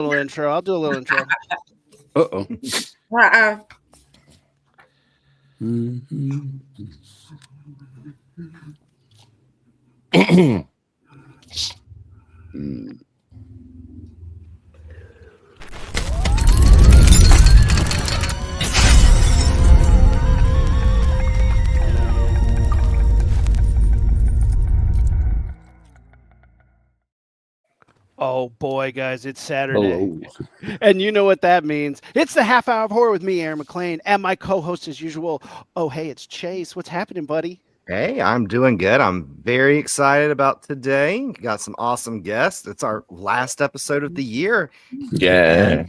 little intro. I'll do a little intro. Uh-oh. Uh-uh. Oh boy, guys, it's Saturday. Hello. And you know what that means. It's the half hour of horror with me, Aaron McLean, and my co-host as usual. Oh, hey, it's Chase. What's happening, buddy? Hey, I'm doing good. I'm very excited about today. Got some awesome guests. It's our last episode of the year. Yeah.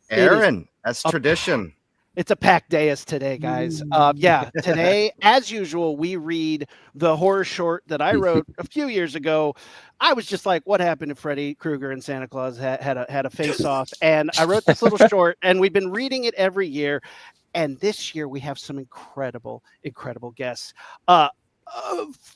Aaron, that's a- tradition. It's a packed day as today, guys. Today, as usual, we read the horror short that I wrote a few years ago. I was just like, what happened if Freddy Krueger and Santa Claus had a face off? And I wrote this little short, and we've been reading it every year. And this year we have some incredible guests.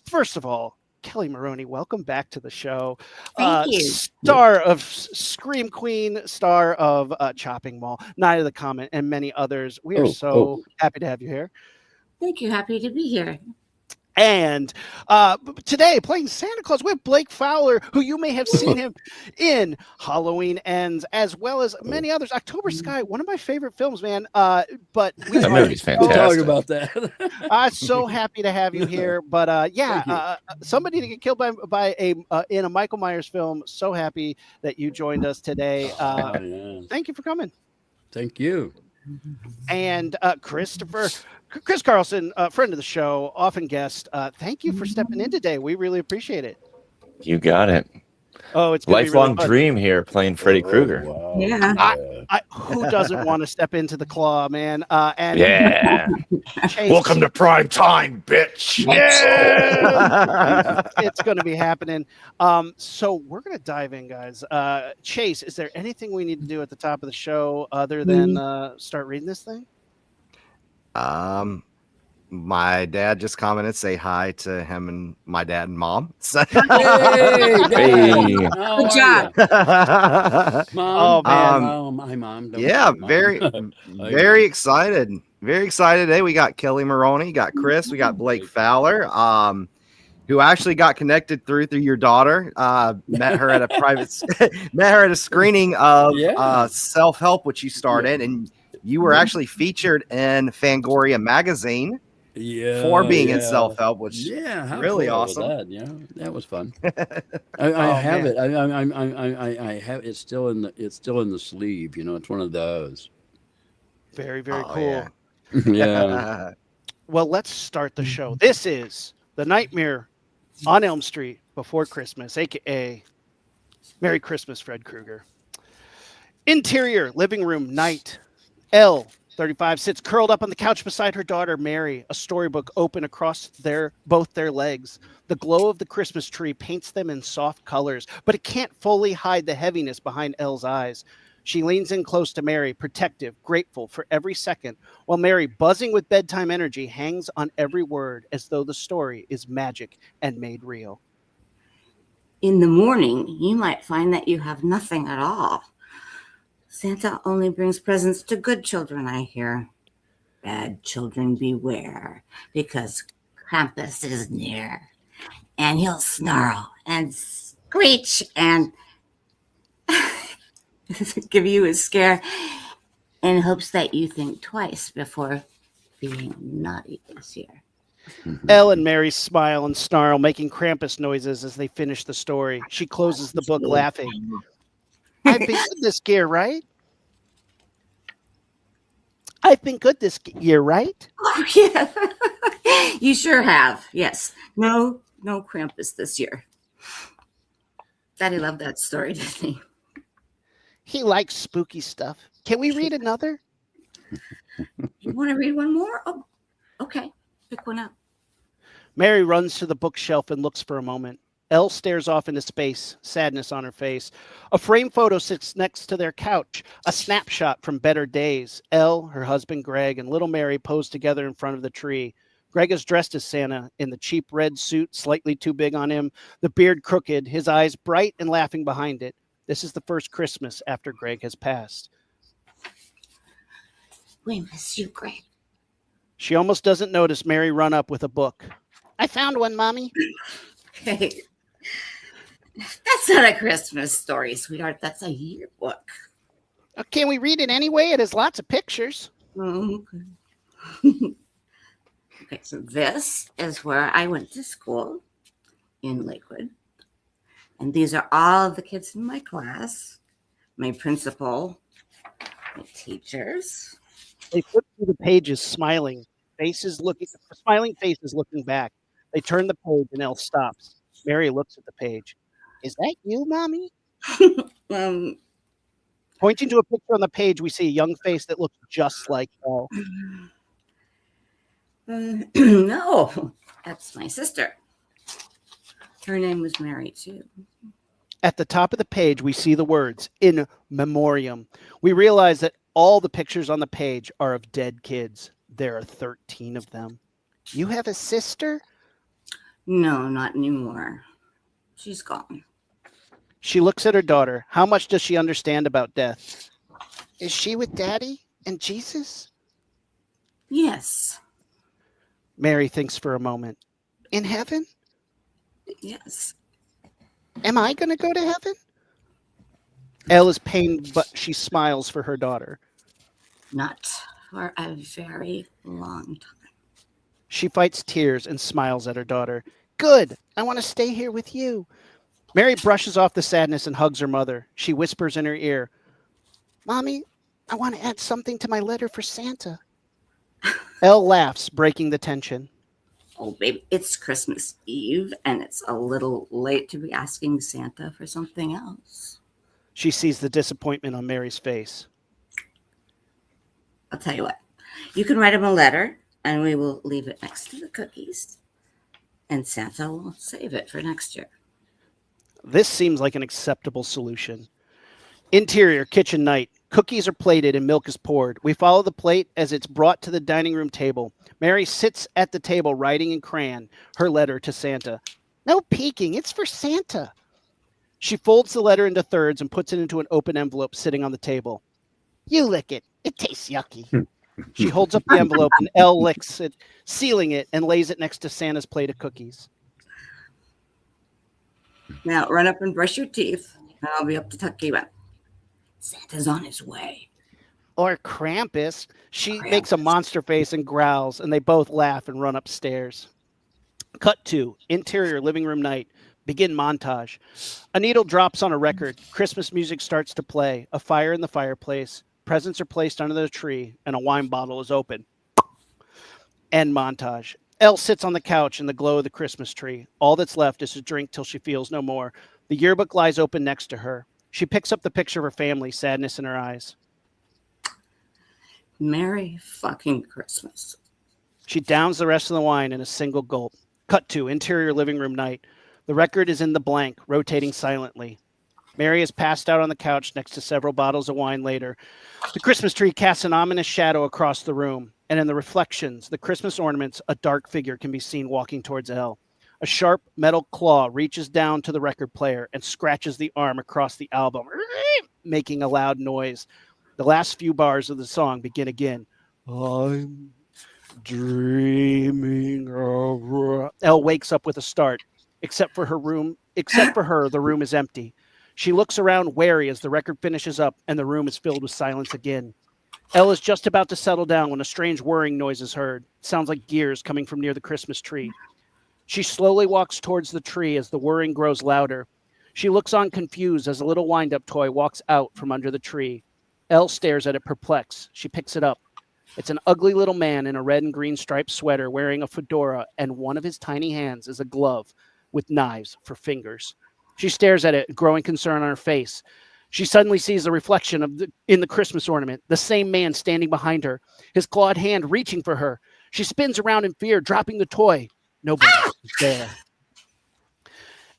First of all, Kelly Maroney, welcome back to the show. Thank you. Star of Scream Queen, star of Chopping Mall, Night of the Comet, and many others. We are so happy to have you here. Thank you. Happy to be here. And today, playing Santa Claus, we have Blake Fowler, who you may have seen him in Halloween Ends, as well as many others. October Sky, one of my favorite films, man. But That movie's We'll fantastic. talk about that. I'm so happy to have you here. But somebody to get killed by in a Michael Myers film. So happy that you joined us today. Yeah. Thank you for coming. Thank you. And Chris Carlson, friend of the show, often guest. Thank you for stepping in today. We really appreciate it. You got it. Oh, it's gonna be Lifelong really fun. dream here playing Freddy Krueger. Wow. Yeah. Who doesn't want to step into the claw, man? And Yeah. Chase, Welcome to prime time, bitch. Yeah, it's going to be happening. So we're going to dive in, guys. Chase, is there anything we need to do at the top of the show other than start reading this thing? My dad just commented, say hi to him and my dad and mom. So- Hey, Dad. Hey. How Good are job. ya? Mom. Oh, man. Hi, Mom. Don't yeah, worry, Mom. very, Hi, very Mom. excited. Very excited today. We got Kelly Maroney, got Chris, we got Blake Fowler, who actually got connected through your daughter. Met her at a met her at a screening of Yeah. Self-Help, which you starred in, and you were actually featured in Fangoria magazine Yeah, for being in yeah. Self-Help, which Yeah, how really cool was awesome. That? Yeah, that was fun. I Oh, have man. it. I have it's still in the sleeve. You know, it's one of those. Very, very Oh, cool. yeah. Yeah. Well, let's start the show. This is The Nightmare on Elm Street Before Christmas, aka Merry Christmas, Fred Krueger. Interior living room night. L35 sits curled up on the couch beside her daughter Mary, a storybook open across both their legs. The glow of the Christmas tree paints them in soft colors, but it can't fully hide the heaviness behind Elle's eyes. She leans in close to Mary, protective, grateful for every second, while Mary, buzzing with bedtime energy, hangs on every word as though the story is magic and made real. In the morning, you might find that you have nothing at all. Santa only brings presents to good children, I hear. Bad children beware, because Krampus is near. And he'll snarl and screech and give you a scare in hopes that you think twice before being naughty this year. Elle and Mary smile and snarl, making Krampus noises as they finish the story. She closes the book laughing. I've been good this year, right? I've been good this year, right? Oh, yeah. You sure have. Yes. No Krampus this year. Daddy loved that story, didn't he? He likes spooky stuff. Can we read another? You want to read one more? Oh, okay. Pick one up. Mary runs to the bookshelf and looks for a moment. Elle stares off into space, sadness on her face. A framed photo sits next to their couch, a snapshot from better days. Elle, her husband Greg, and little Mary pose together in front of the tree. Greg is dressed as Santa in the cheap red suit, slightly too big on him, the beard crooked, his eyes bright and laughing behind it. This is the first Christmas after Greg has passed. We miss you, Greg. She almost doesn't notice Mary run up with a book. I found one, Mommy. Hey, that's not a Christmas story, sweetheart. That's a yearbook. Can we read it anyway? It has lots of pictures. Okay. Okay, so this is where I went to school in Lakewood. And these are all the kids in my class, my principal, my teachers. They flip through the pages, smiling faces looking back. They turn the page and Elle stops. Mary looks at the page. Is that you, Mommy? Um, Pointing to a picture on the page, we see a young face that looks just like Elle. no, that's my sister. Her name was Mary, too. At the top of the page, we see the words, in memoriam. We realize that all the pictures on the page are of dead kids. There are 13 of them. You have a sister? No, not anymore. She's gone. She looks at her daughter. How much does she understand about death? Is she with Daddy and Jesus? Yes. Mary thinks for a moment. In heaven? Yes. Am I going to go to heaven? Elle is pained, but she smiles for her daughter. Not for a very long time. She fights tears and smiles at her daughter. Good. I want to stay here with you. Mary brushes off the sadness and hugs her mother. She whispers in her ear, Mommy, I want to add something to my letter for Santa. Elle laughs, breaking the tension. Oh, baby, it's Christmas Eve, and it's a little late to be asking Santa for something else. She sees the disappointment on Mary's face. I'll tell you what. You can write him a letter, and we will leave it next to the cookies, and Santa will save it for next year. This seems like an acceptable solution. Interior, kitchen night. Cookies are plated and milk is poured. We follow the plate as it's brought to the dining room table. Mary sits at the table writing in crayon her letter to Santa. No peeking, it's for Santa. She folds the letter into thirds and puts it into an open envelope sitting on the table. You lick it. It tastes yucky. She holds up the envelope and Elle licks it, sealing it, and lays it next to Santa's plate of cookies. Now, run up and brush your teeth, and I'll be up to tuck you in. Santa's on his way. Or Krampus. She makes a monster face and growls, and they both laugh and run upstairs. Cut to interior living room night. Begin montage. A needle drops on a record. Christmas music starts to play. A fire in the fireplace. Presents are placed under the tree, and a wine bottle is open. End montage. Elle sits on the couch in the glow of the Christmas tree. All that's left is to drink till she feels no more. The yearbook lies open next to her. She picks up the picture of her family, sadness in her eyes. Merry fucking Christmas. She downs the rest of the wine in a single gulp. Cut to interior living room night. The record is in the blank, rotating silently. Mary is passed out on the couch next to several bottles of wine later. The Christmas tree casts an ominous shadow across the room, and in the reflections, the Christmas ornaments, a dark figure can be seen walking towards Elle. A sharp metal claw reaches down to the record player and scratches the arm across the album, making a loud noise. The last few bars of the song begin again. I'm dreaming of... Elle wakes up with a start. Except for her, the room is empty. She looks around wary as the record finishes up and the room is filled with silence again. Elle is just about to settle down when a strange whirring noise is heard. It sounds like gears coming from near the Christmas tree. She slowly walks towards the tree as the whirring grows louder. She looks on confused as a little wind-up toy walks out from under the tree. Elle stares at it perplexed. She picks it up. It's an ugly little man in a red and green striped sweater wearing a fedora, and one of his tiny hands is a glove with knives for fingers. She stares at it, growing concern on her face. She suddenly sees the reflection in the Christmas ornament, the same man standing behind her, his clawed hand reaching for her. She spins around in fear, dropping the toy. Nobody is there.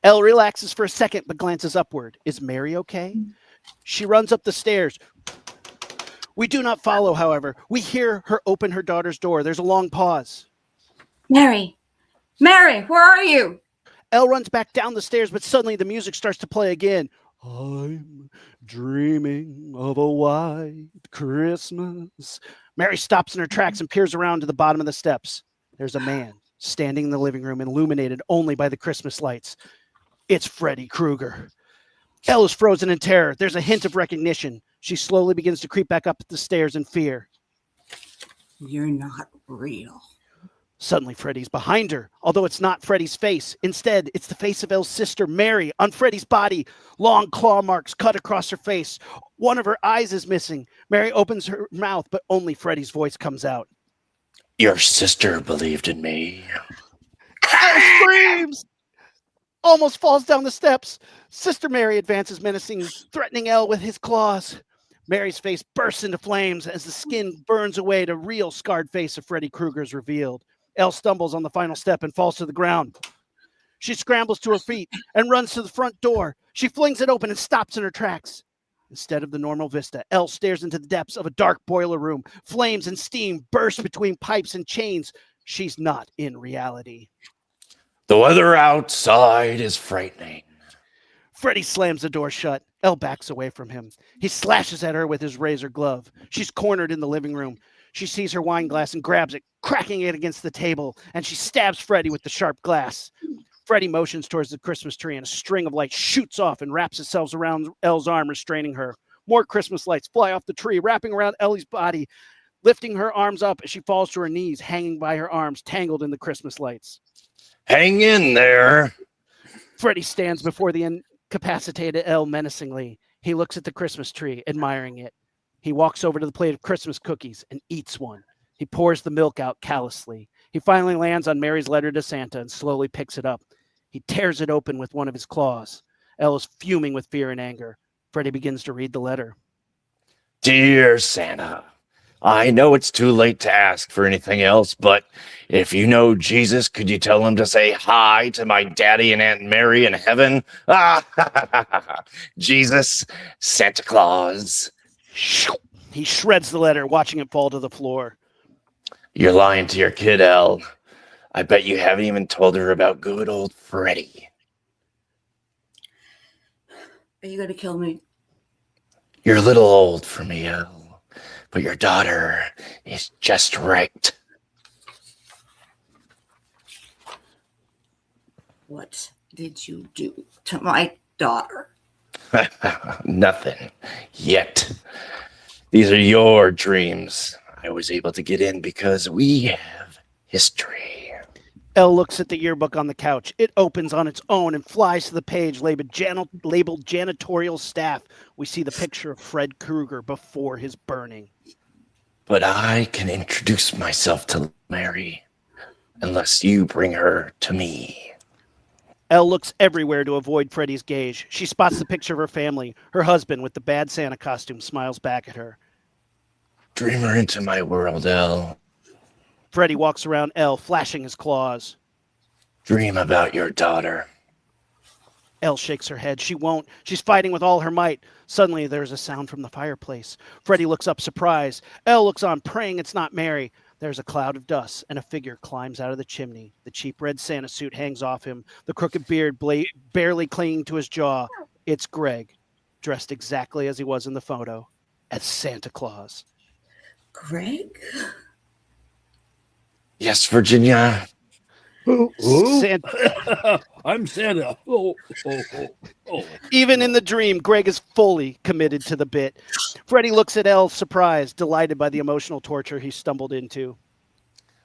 Elle relaxes for a second, but glances upward. Is Mary okay? She runs up the stairs. We do not follow, however. We hear her open her daughter's door. There's a long pause. Mary, where are you? Elle runs back down the stairs, but suddenly the music starts to play again. I'm dreaming of a white Christmas. Mary stops in her tracks and peers around to the bottom of the steps. There's a man standing in the living room, illuminated only by the Christmas lights. It's Freddy Krueger. Elle is frozen in terror. There's a hint of recognition. She slowly begins to creep back up the stairs in fear. You're not real. Suddenly, Freddy's behind her, although it's not Freddy's face. Instead, it's the face of Elle's sister, Mary, on Freddy's body. Long claw marks cut across her face. One of her eyes is missing. Mary opens her mouth, but only Freddy's voice comes out. Your sister believed in me. Elle screams! Almost falls down the steps. Sister Mary advances menacing, threatening Elle with his claws. Mary's face bursts into flames as the skin burns away. The real scarred face of Freddy Krueger is revealed. Elle stumbles on the final step and falls to the ground. She scrambles to her feet and runs to the front door. She flings it open and stops in her tracks. Instead of the normal vista, Elle stares into the depths of a dark boiler room. Flames and steam burst between pipes and chains. She's not in reality. The weather outside is frightening. Freddy slams the door shut. Elle backs away from him. He slashes at her with his razor glove. She's cornered in the living room. She sees her wine glass and grabs it, cracking it against the table, and she stabs Freddy with the sharp glass. Freddy motions towards the Christmas tree, and a string of lights shoots off and wraps itself around Elle's arm, restraining her. More Christmas lights fly off the tree, wrapping around Ellie's body, lifting her arms up as she falls to her knees, hanging by her arms, tangled in the Christmas lights. Hang in there. Freddy stands before the incapacitated Elle menacingly. He looks at the Christmas tree, admiring it. He walks over to the plate of Christmas cookies and eats one. He pours the milk out callously. He finally lands on Mary's letter to Santa and slowly picks it up. He tears it open with one of his claws. Elle is fuming with fear and anger. Freddy begins to read the letter. Dear Santa, I know it's too late to ask for anything else, but if you know Jesus, could you tell him to say hi to my daddy and Aunt Mary in heaven? Jesus, Santa Claus. He shreds the letter, watching it fall to the floor. You're lying to your kid, Elle. I bet you haven't even told her about good old Freddy. Are you going to kill me? You're a little old for me, Elle, but your daughter is just right. What did you do to my daughter? Nothing yet. These are your dreams. I was able to get in because we have history. Elle looks at the yearbook on the couch. It opens on its own and flies to the page labeled janitorial staff. We see the picture of Fred Krueger before his burning. But I can introduce myself to Mary unless you bring her to me. Elle looks everywhere to avoid Freddy's gaze. She spots the picture of her family. Her husband, with the bad Santa costume, smiles back at her. Dream her into my world, Elle. Freddy walks around Elle, flashing his claws. Dream about your daughter. Elle shakes her head. She won't. She's fighting with all her might. Suddenly, there's a sound from the fireplace. Freddy looks up, surprised. Elle looks on, praying it's not Mary. There's a cloud of dust, and a figure climbs out of the chimney. The cheap red Santa suit hangs off him, the crooked beard barely clinging to his jaw. It's Greg, dressed exactly as he was in the photo, as Santa Claus. Greg? Yes, Virginia. I'm Santa. Even in the dream, Greg is fully committed to the bit. Freddy looks at Elle, surprised, delighted by the emotional torture he stumbled into.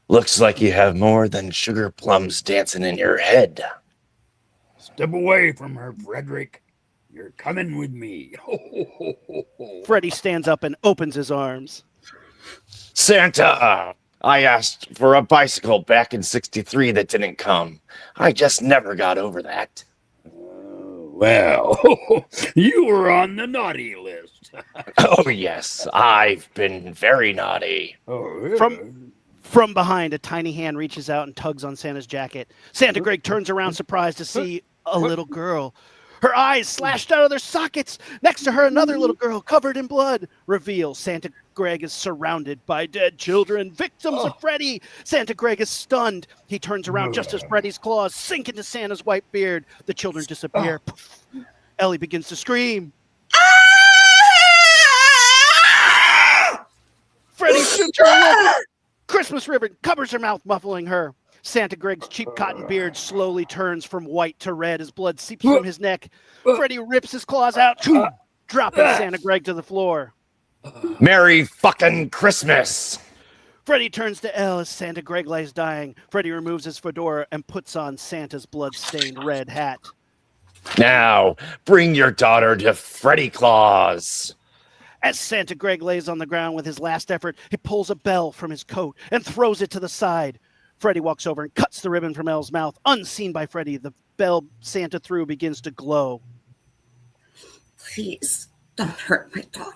Looks like you have more than sugar plums dancing in your head. Step away from her, Frederick. You're coming with me. Freddy stands up and opens his arms. Santa, I asked for a bicycle back in '63 that didn't come. I just never got over that. Well, you were on the naughty list. Oh, yes, I've been very naughty. Oh, yeah. From behind, a tiny hand reaches out and tugs on Santa's jacket. Santa Greg turns around, surprised to see a little girl. Her eyes slashed out of their sockets. Next to her, another little girl covered in blood. Reveal: Santa Greg is surrounded by dead children, victims of Freddy. Santa Greg is stunned. He turns around just as Freddy's claws sink into Santa's white beard. The children disappear. Ellie begins to scream. Freddy shoots her look. Christmas ribbon covers her mouth, muffling her. Santa Greg's cheap cotton beard slowly turns from white to red as blood seeps from his neck. Freddy rips his claws out, dropping Santa Greg to the floor. Merry fucking Christmas. Freddy turns to Elle as Santa Greg lies dying. Freddy removes his fedora and puts on Santa's blood-stained red hat. Now, bring your daughter to Freddy Claus. As Santa Greg lays on the ground with his last effort, he pulls a bell from his coat and throws it to the side. Freddy walks over and cuts the ribbon from Elle's mouth. Unseen by Freddy, the bell Santa threw begins to glow. Please don't hurt my daughter.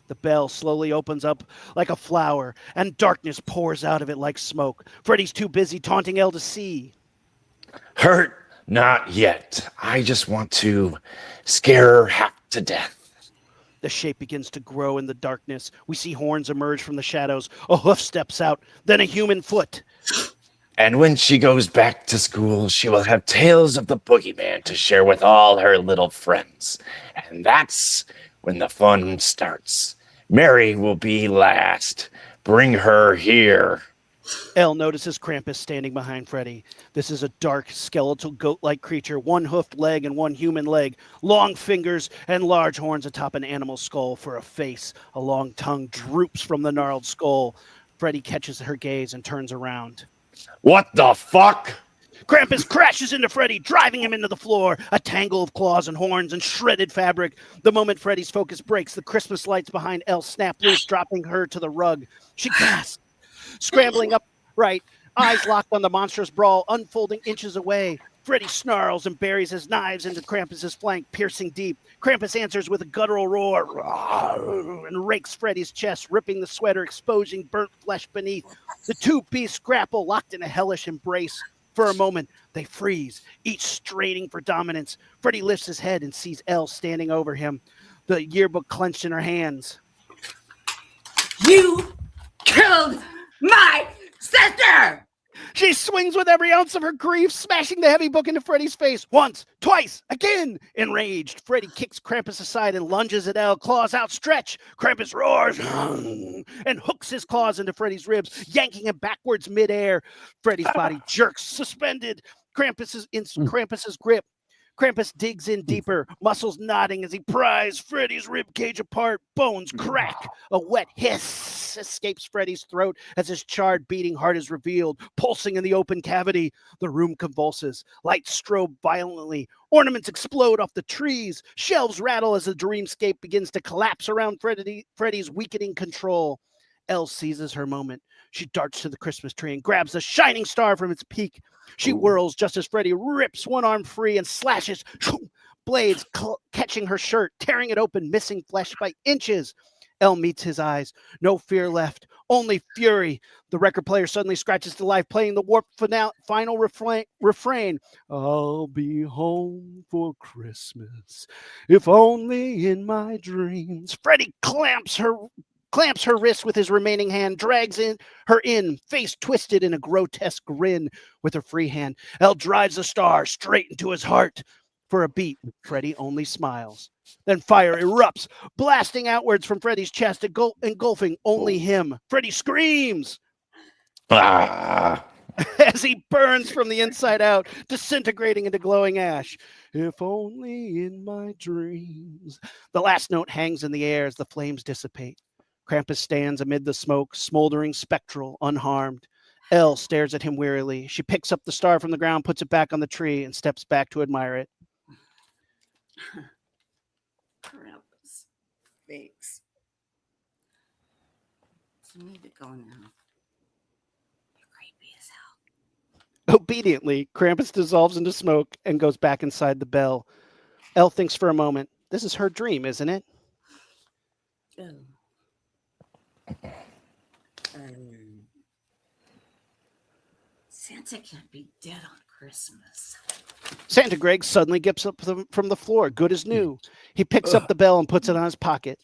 The bell slowly opens up like a flower, and darkness pours out of it like smoke. Freddy's too busy taunting Elle to see. Hurt? Not yet. I just want to scare her half to death. The shape begins to grow in the darkness. We see horns emerge from the shadows. A hoof steps out, then a human foot. And when she goes back to school, she will have tales of the boogeyman to share with all her little friends. And that's when the fun starts. Mary will be last. Bring her here. Elle notices Krampus standing behind Freddy. This is a dark, skeletal, goat-like creature, one hoofed leg and one human leg, long fingers and large horns atop an animal skull for a face. A long tongue droops from the gnarled skull. Freddy catches her gaze and turns around. What the fuck? Krampus crashes into Freddy, driving him into the floor. A tangle of claws and horns and shredded fabric. The moment Freddy's focus breaks, the Christmas lights behind Elle snap loose, dropping her to the rug. She gasps, scrambling upright, eyes locked on the monstrous brawl, unfolding inches away. Freddy snarls and buries his knives into Krampus's flank, piercing deep. Krampus answers with a guttural roar and rakes Freddy's chest, ripping the sweater, exposing burnt flesh beneath. The two beasts grapple, locked in a hellish embrace. For a moment, they freeze, each straining for dominance. Freddy lifts his head and sees Elle standing over him, the yearbook clenched in her hands. You killed my sister! She swings with every ounce of her grief, smashing the heavy book into Freddy's face. Once, twice, again. Enraged, Freddy kicks Krampus aside and lunges at Elle, claws outstretched. Krampus roars and hooks his claws into Freddy's ribs, yanking him backwards midair. Freddy's body jerks, suspended. Krampus is in Krampus's grip. Krampus digs in deeper, muscles knotting as he pries Freddy's ribcage apart. Bones crack. A wet hiss escapes Freddy's throat as his charred, beating heart is revealed, pulsing in the open cavity. The room convulses. Lights strobe violently. Ornaments explode off the trees. Shelves rattle as the dreamscape begins to collapse around Freddy's weakening control. Elle seizes her moment. She darts to the Christmas tree and grabs the shining star from its peak. She whirls just as Freddy rips one arm free and slashes, blades catching her shirt, tearing it open, missing flesh by inches. Elle meets his eyes. No fear left, only fury. The record player suddenly scratches to life, playing the warped final refrain. I'll be home for Christmas, if only in my dreams. Freddy clamps her wrist with his remaining hand, drags her in, face twisted in a grotesque grin. With her free hand, Elle drives the star straight into his heart. For a beat, Freddy only smiles. Then fire erupts, blasting outwards from Freddy's chest, engulfing only him. Freddy screams Ah. as he burns from the inside out, disintegrating into glowing ash. If only in my dreams. The last note hangs in the air as the flames dissipate. Krampus stands amid the smoke, smoldering, spectral, unharmed. Elle stares at him wearily. She picks up the star from the ground, puts it back on the tree, and steps back to admire it. Krampus. Thanks. You need to go now. You're creepy as hell. Obediently, Krampus dissolves into smoke and goes back inside the bell. Elle thinks for a moment. This is her dream, isn't it? Oh. Santa can't be dead on Christmas. Santa Greg suddenly gets up from the floor, good as new. He picks up the bell and puts it on his pocket.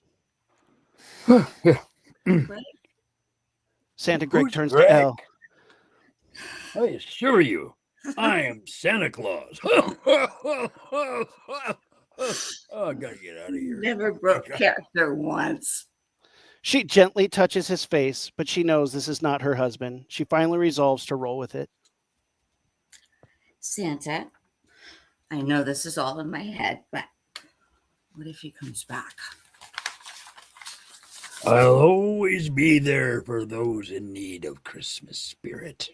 Santa Greg Who's turns Greg? to Elle. I assure you, I am Santa Claus. Oh, I gotta get out of here. Never broke character once. She gently touches his face, but she knows this is not her husband. She finally resolves to roll with it. Santa, I know this is all in my head, but what if he comes back? I'll always be there for those in need of Christmas spirit.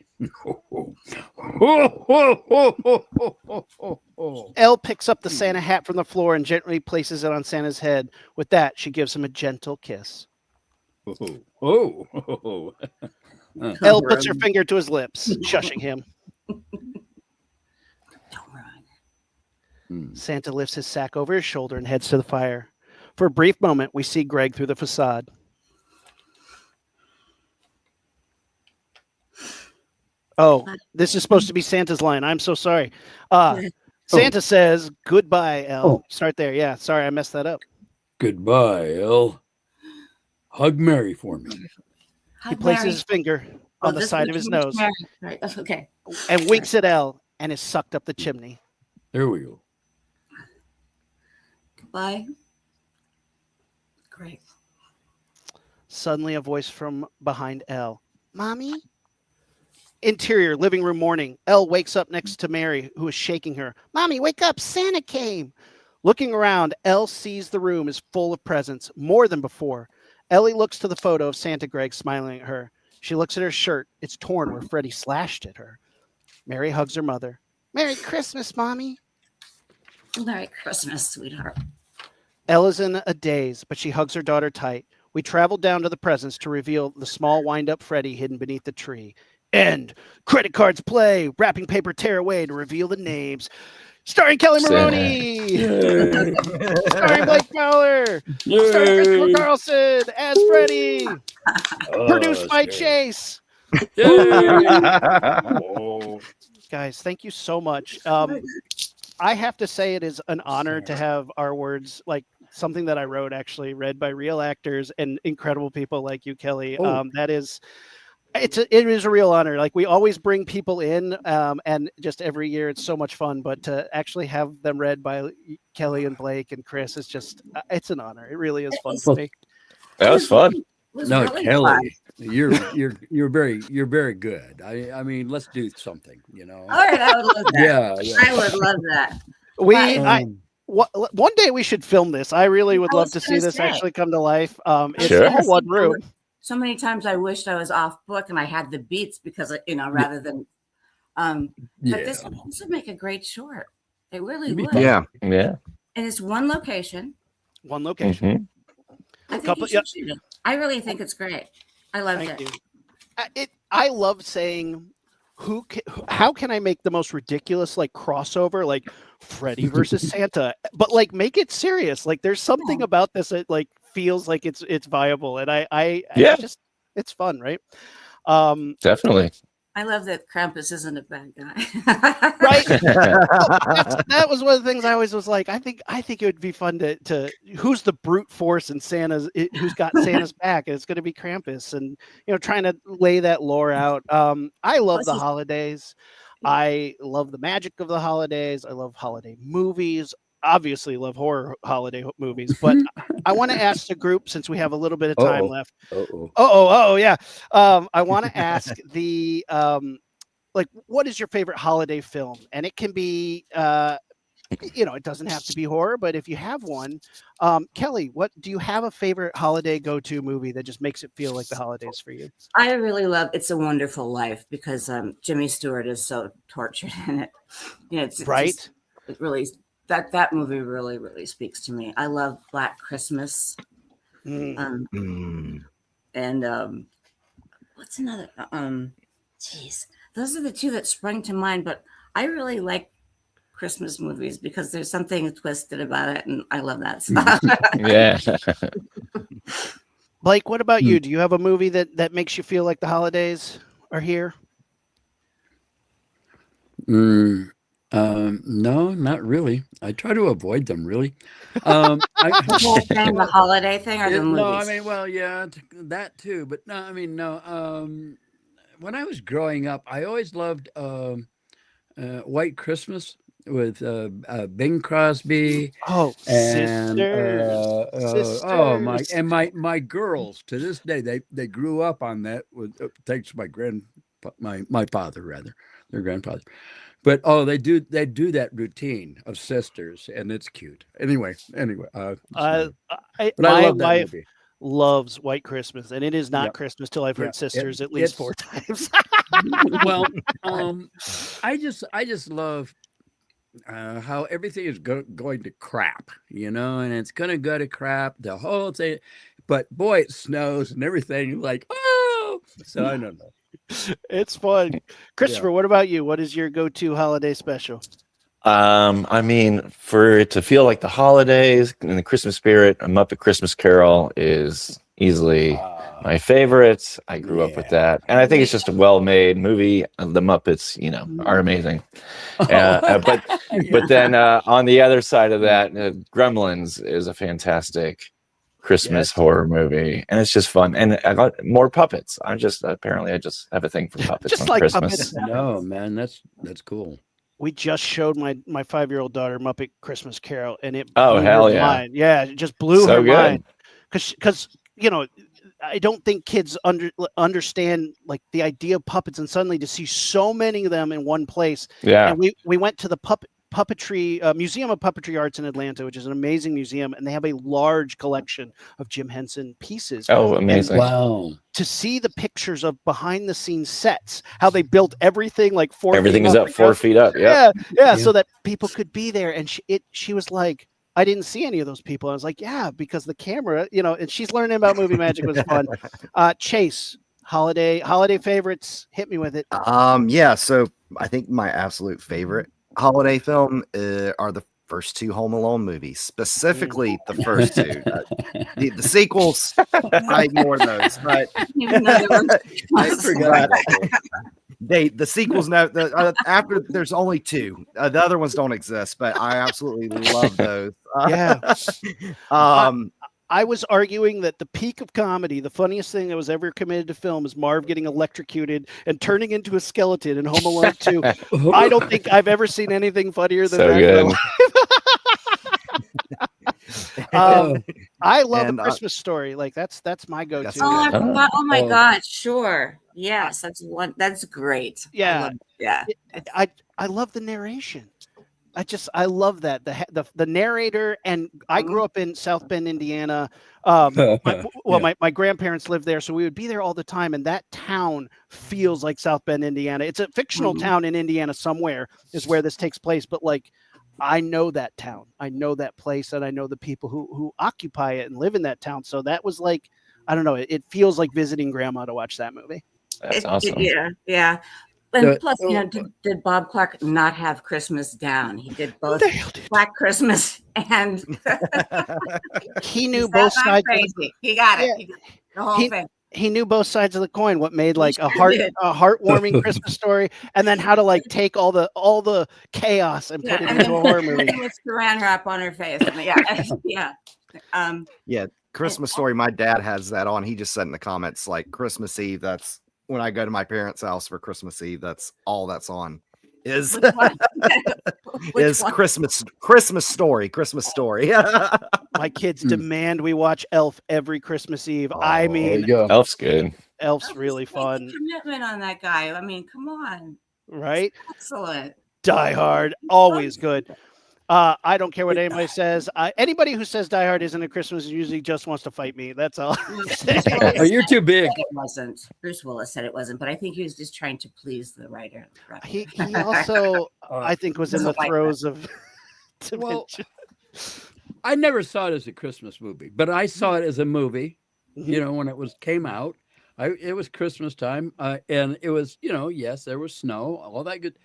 Elle picks up the Santa hat from the floor and gently places it on Santa's head. With that, she gives him a gentle kiss. Elle puts her finger to his lips, shushing him. Don't run. Santa lifts his sack over his shoulder and heads to the fire. For a brief moment, we see Greg through the facade. Oh, this is supposed to be Santa's line. I'm so sorry. Santa says, goodbye, Elle. Oh. Start there. Yeah, sorry, I messed that up. Goodbye, Elle. Hug Mary for me. He places his finger on the this side is of his Mary. nose Right. Okay. and winks at Elle and is sucked up the chimney. There we go. Goodbye. Great. Suddenly, a voice from behind Elle. Mommy? Interior, living room morning. Elle wakes up next to Mary, who is shaking her. Mommy, wake up. Santa came. Looking around, Elle sees the room is full of presents, more than before. Ellie looks to the photo of Santa Greg smiling at her. She looks at her shirt. It's torn where Freddie slashed at her. Mary hugs her mother. Merry Christmas, Mommy. Merry Christmas, sweetheart. Elle is in a daze, but she hugs her daughter tight. We travel down to the presents to reveal the small wind-up Freddie hidden beneath the tree. End. Credit cards play. Wrapping paper tear away to reveal the names. Starring Kelly Maroney. Starring Blake Fowler. Starring Christopher Carlson as Freddie. Produced by Chase. Guys, thank you so much. I have to say it is an honor to have our words, like something that I wrote, actually read by real actors and incredible people like you, Kelly. That is, it is a real honor. Like, we always bring people in, and just every year it's so much fun. But to actually have them read by Kelly and Blake and Chris is just, it's an honor. It really is fun for me. That was fun. No, really Kelly, fun. you're very good. I mean, let's do something. You know. All right, I would love that. Yeah. I would love that. One day we should film this. I really would I love was to gonna see this say. actually come to life. It's Sure. all one room. So many times I wished I was off book and I had the beats because, rather than, but this would make a great short. It really would. Yeah. Yeah. And it's one location. One location. I think Couple- you should shoot it. I really think it's great. I loved Thank it. you. I love saying, how can I make the most ridiculous like crossover, like Freddy versus Santa, but like make it serious. Like, there's something about this that like feels like it's viable, and I just, it's fun, right? Definitely. I love that Krampus isn't a bad guy. Right. That was one of the things I always was like, I think it would be fun to who's the brute force in who's got Santa's back, and it's going to be Krampus, and trying to lay that lore out. I love the holidays. I love the magic of the holidays. I love holiday movies. Obviously love horror holiday movies, but I want to ask the group, since we have a little bit of time left. Yeah. I want to ask the like, what is your favorite holiday film? And it can be it doesn't have to be horror, but if you have one, Kelly, what do you have a favorite holiday go-to movie that just makes it feel like the holidays for you? I really love It's a Wonderful Life because Jimmy Stewart is so tortured in it. It's right. It really, that movie really, really speaks to me. I love Black Christmas. And what's another? Geez, those are the two that sprung to mind. But I really like Christmas movies because there's something twisted about it, and I love that stuff. Yeah. Blake, what about you? Do you have a movie that makes you feel like the holidays are here? No, not really. I try to avoid them, really. The whole thing, the holiday thing, or the movies? No, I mean, well, yeah, that too. But no, I mean, no. When I was growing up, I always loved White Christmas. Bing Crosby Oh, and oh my sisters. and my girls to this day they grew up on that with thanks to my father rather their grandfather. But oh, they do that routine of sisters, and it's cute. Anyway, Uh, but I my love that wife movie. loves White Christmas, and it is not Yep. Christmas till I've heard Yep. sisters at It's least 4 times. well, I just love how everything is going to crap, and it's going to go to crap the whole thing. But boy, it snows and everything. You're like, oh, so I don't know. It's fun. Christopher, what about you? What is your go-to holiday special? I mean, for it to feel like the holidays and the Christmas spirit, A Muppet Christmas Carol is easily my favorite. I grew up with that, and I think it's just a well-made movie. The Muppets, are amazing. But then on the other side of that, Gremlins is a fantastic Christmas horror movie, and it's just fun. And I got more puppets. I just have a thing for puppets Just on like Christmas. puppets. No, man, that's cool. We just showed my 5-year-old daughter Muppet Christmas Carol, and it Oh, blew hell her yeah. mind. Yeah, it just blew So her good. mind. Because I don't think kids understand like the idea of puppets, and suddenly to see so many of them in one place. Yeah. And we went to the puppetry Museum of Puppetry Arts in Atlanta, which is an amazing museum, and they have a large collection of Jim Henson pieces. Oh, amazing. Wow. To see the pictures of behind the scenes sets, how they built everything like 4 Everything feet is up 4 feet up. Yep. yeah, so that people could be there. And she was like, I didn't see any of those people. I was like, yeah, because the camera, and she's learning about movie magic. Was fun. Chase, holiday favorites, hit me with it. Yeah, so I think my absolute favorite holiday film are the first 2 Home Alone movies, specifically the first 2. The sequels, I ignore those, but I forgot. the sequels after there's only 2. The other ones don't exist, but I absolutely love those. Yeah. Um, I was arguing that the peak of comedy, the funniest thing that was ever committed to film, is Marv getting electrocuted and turning into a skeleton in Home Alone 2. I don't think I've ever seen anything funnier than So that. good. I love And, A Christmas Story. Like that's my go-to. Yes. Oh, I forgot. Oh my Oh. God! Sure. Yes, that's great. Yeah. Yeah. I love the narration. I love that the narrator. And I grew up in South Bend, Indiana. My grandparents lived there, so we would be there all the time. And that town feels like South Bend, Indiana. It's a fictional town in Indiana somewhere is where this takes place, but like I know that town, I know that place, and I know the people who occupy it and live in that town. So that was like, I don't know, it feels like visiting grandma to watch that movie. That's awesome. Yeah. And So- plus, did Bob Clark not have Christmas down? He did both Nailed it. Black Christmas and He knew Is that both not sides. crazy? He got it. Yeah. He got the whole He- thing. He knew both sides of the coin. What made like a sure did. heartwarming Christmas story, and then how to like take all the chaos and put it and into a horror then movie. with saran wrap on her face. Yeah. Christmas Story, my dad has that on. He just said in the comments, like Christmas Eve, that's when I go to my parents' house for Christmas Eve, that's all that's on is Which one? Which is one? Christmas Story. My kids demand we watch Elf every Christmas Eve. I There you mean, go. Elf's good. Elf's really Make the fun, commitment on that guy. I mean, come on. right? Excellent. Die Hard, always good. I don't care what anybody says. Anybody who says Die Hard isn't a Christmas usually just wants to fight me. That's all. Oh, you're too big. It wasn't. Bruce Willis said it wasn't, but I think he was just trying to please the writer. He also, I think, was in the Doesn't like throes of Well, dementia. I never saw it as a Christmas movie, but I saw it as a movie. When it came out, it was Christmas time, and it was yes, there was snow, all that good,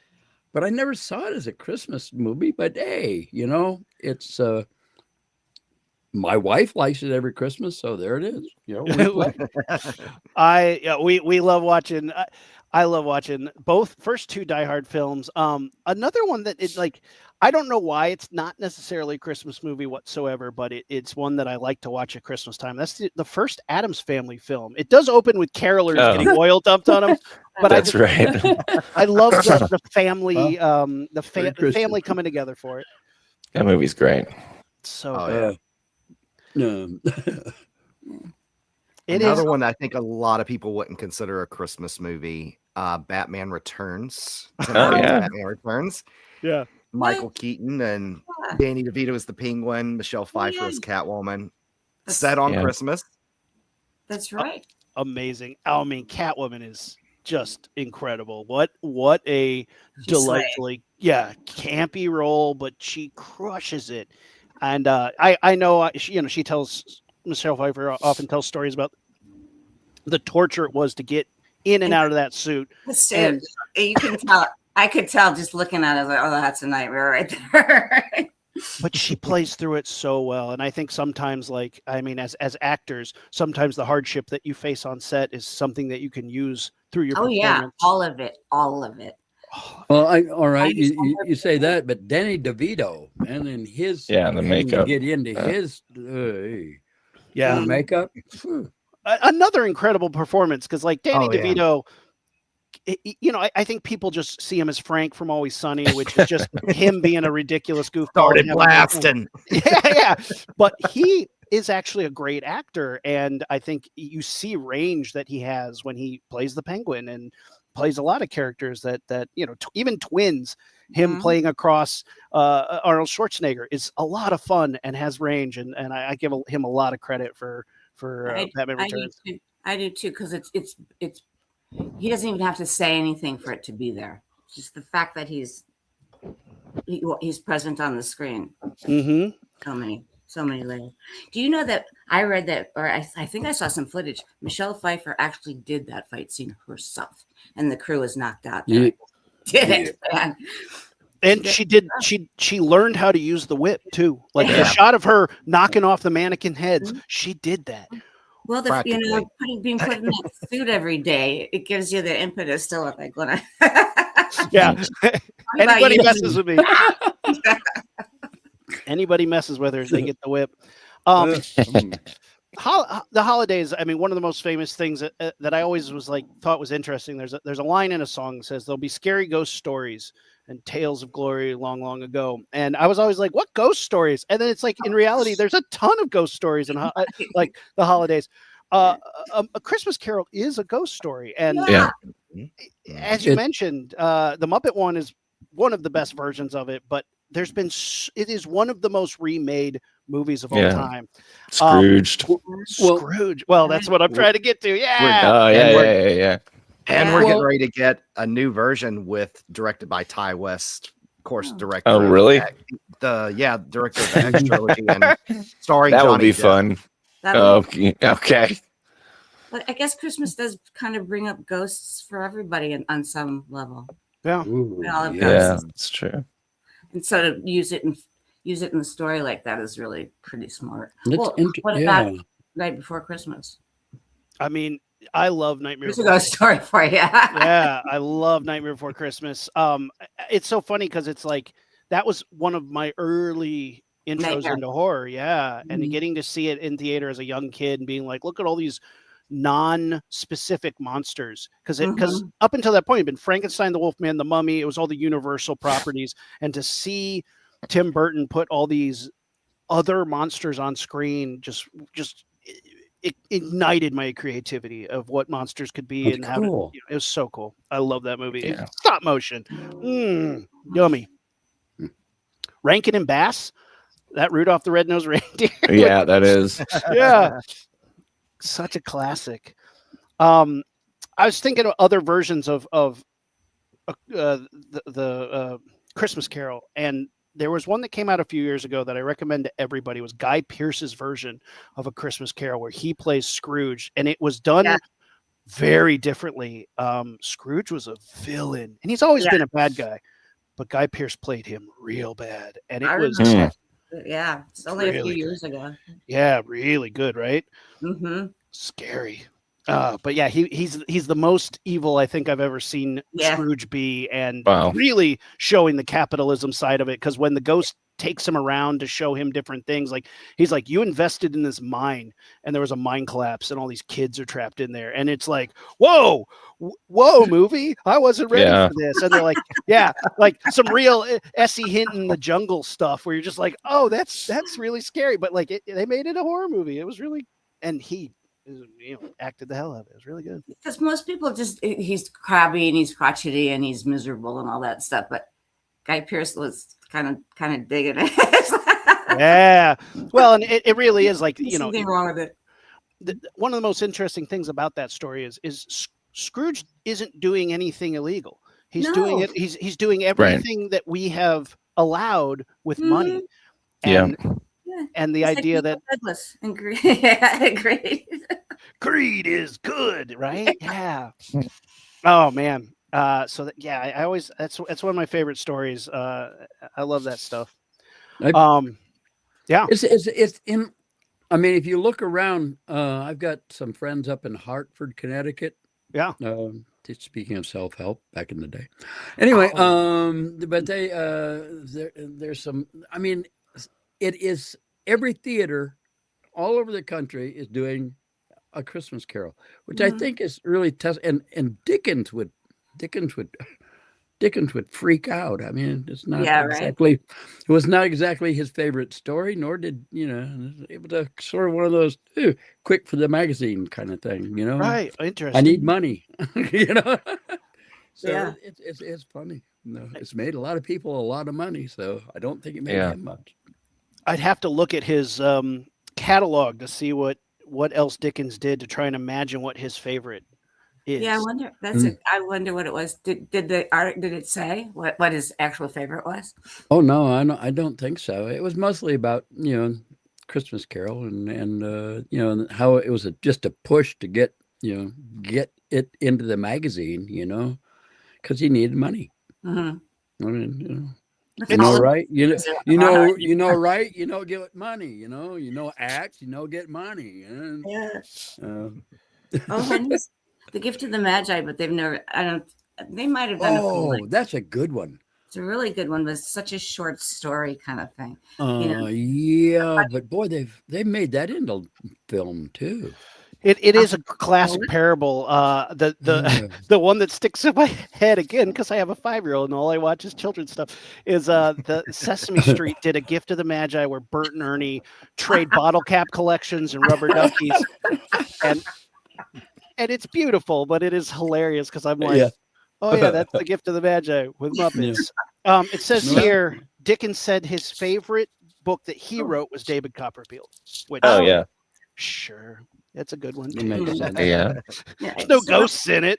but I never saw it as a Christmas movie. But hey, it's my wife likes it every Christmas, so there it is. We play. We love watching. I love watching both first 2 Die Hard films. Another one that is like, I don't know why it's not necessarily a Christmas movie whatsoever, but it's one that I like to watch at Christmas time. That's the first Addams Family film. It does open with carolers Oh. getting oil dumped on them, but That's right. I love the family, the Very Christian. family coming together for it. That movie's great. So Oh, yeah. Um, it Another is. one that I think a lot of people wouldn't consider a Christmas movie, Batman Returns. Tim Oh, Burton's yeah. Batman Returns. Yeah. Michael Keaton and Yeah. Danny DeVito as the Penguin, Michelle Pfeiffer as Catwoman. That's- Set on Yeah. Christmas. That's right. Amazing. I mean, Catwoman is just incredible. What a She's delightfully campy role, but she crushes it. And I know she tells Michelle Pfeiffer often tells stories about the torture it was to get in and out of that suit. And you can tell. I could tell just looking at it. I was like, oh, that's a nightmare right there. But she plays through it so well. And I think sometimes, as actors, sometimes the hardship that you face on set is something that you can use through your Oh yeah, performance. all of it. well, all right, just you say that, but Danny DeVito, man, and his The having to makeup. get into his Yeah. makeup. Another incredible performance because Danny Oh, yeah. DeVito, I think people just see him as Frank from Always Sunny, which is just him being a ridiculous goofball. Started and having a good time. blasting. Yeah. But he is actually a great actor, and I think you see range that he has when he plays the Penguin and plays a lot of characters that even twins. Him Mhm. playing across Arnold Schwarzenegger is a lot of fun and has range, and I give him a lot of credit for Batman Returns. I do too, because it's he doesn't even have to say anything for it to be there. Just the fact that he's present on the screen. Mm-hmm. So many layers. Do you know that I read that, or I think I saw some footage. Michelle Pfeiffer actually did that fight scene herself, and the crew was knocked out. There. Yeah. Did it, man. And she learned how to use the whip too. Like the Yeah. shot of her knocking off the mannequin heads, she did that. Well, Practically. being put in that suit every day, it gives you the impetus to look like when I. Yeah. Anybody you? messes with me. Anybody messes with her, they get the whip. The holidays. I mean, one of the most famous things that I always thought was interesting. There's a line in a song that says there'll be scary ghost stories and tales of glory long, long ago. And I was always like, what ghost stories? And then it's like, in reality, there's a ton of ghost stories and like the holidays. A Christmas Carol is a ghost story, and Yeah. as you mentioned, the Muppet one is one of the best versions of it, but it is one of the most remade movies of all Yeah. time. Scrooged. Scrooge. Well, that's what I'm trying to get to. Yeah. Oh And yeah, yeah. And Yeah. we're getting Well- ready to get a new version directed by Ty West, of course, director. Oh, of really? director of the X trilogy and starring That would Johnny be Depp. fun. Okay. But I guess Christmas does kind of bring up ghosts for everybody on some level. Yeah. Ooh, All of yeah. Yeah, that's true. And so to use it in the story like that is really pretty smart. That's What yeah. about Night Before Christmas? I mean, I love Nightmare. Here's a ghost story for you. Yeah, I love Nightmare Before Christmas. It's so funny because it's like that was one of my early intros Nightmare. into horror. Yeah, and Mhm. getting to see it in theater as a young kid and being like, look at all these non-specific monsters, because up until that point, it'd been Frankenstein, the Wolfman, the Mummy. It was all the Universal properties, and to see Tim Burton put all these other monsters on screen just it ignited my creativity of what monsters could be. That's And how to, cool. it was so cool. I love that movie. Yeah. Stop motion. Yummy. Rankin and Bass, that Rudolph the Red-Nosed Reindeer. Yeah, that is. Yeah. Such a classic. I was thinking of other versions of the Christmas Carol, and there was one that came out a few years ago that I recommend to everybody. It was Guy Pearce's version of A Christmas Carol, where he plays Scrooge, and it was done very differently. Scrooge was a villain, and he's always been a bad guy, but Guy Pearce played him real bad, and it was Yeah, it's only a few Really years ago. yeah, really good, right? Mm-hmm. Scary. But yeah, he's the most evil I think I've ever seen Yeah. Scrooge be, and Wow. really showing the capitalism side of it. Because when the ghost takes him around to show him different things, like he's like, you invested in this mine, and there was a mine collapse, and all these kids are trapped in there, and it's like, whoa, movie, I wasn't ready Yeah. for this, and they're like, yeah, like some real S.E. Hinton the jungle stuff, where you're just like, oh, that's really scary, but like they made it a horror movie. It was really, and he acted the hell out of it. It was really good. Because most people just he's crabby and he's crotchety and he's miserable and all that stuff, but Guy Pearce was kind of digging it. Yeah. Well, and it really is like, There's something wrong with it. one of the most interesting things about that story is Scrooge isn't doing anything illegal. He's doing No. it. He's doing everything that we have allowed with money. Yeah. And, Yeah. and the It's like idea Michael that Douglas and yeah, great. greed is good, right? Yeah. Oh man. So that, yeah, I always that's one of my favorite stories. I love that stuff. Yeah. It's in. I mean, if you look around, I've got some friends up in Hartford, Connecticut. Yeah. Just speaking of self-help back in the day. Anyway, but they there's some. I mean, it is every theater all over the country is doing a Christmas Carol, which I think is really tough. And Dickens would freak out. I mean, it's not exactly. It was not exactly his favorite story, nor did it was a sort of one of those quick for the magazine kind of thing. Right. Interesting. I need money. So Yeah. it's funny. No, it's made a lot of people a lot of money. So I don't think it made him much. I'd have to look at his catalog to see what else Dickens did to try and imagine what his favorite is. Yeah, I wonder. I wonder what it was. Did it say what his actual favorite was? Oh no, I don't think so. It was mostly about Christmas Carol and how it was just a push to get it into the magazine, because he needed money. Mm-hmm. I mean, That's you know, awesome. right? Right? Get money. Act. Get money. And, Yeah. And The Gift of the Magi, but they've never. I don't. They might have done a full. That's a good one. It's a really good one. But it's such a short story kind of thing. Yeah, but boy, they've made that into film too. It is a classic parable. The one that sticks in my head again, because I have a 5-year-old and all I watch is children's stuff, is the Sesame Street did a Gift of the Magi where Bert and Ernie trade bottle cap collections and rubber duckies, and it's beautiful, but it is hilarious because I'm like, oh yeah, that's the Gift of the Magi with Muppets. It says here Dickens said his favorite book that he wrote was David Copperfield. Which, sure. That's a good one. It makes sense. Yeah. There's no ghosts in it.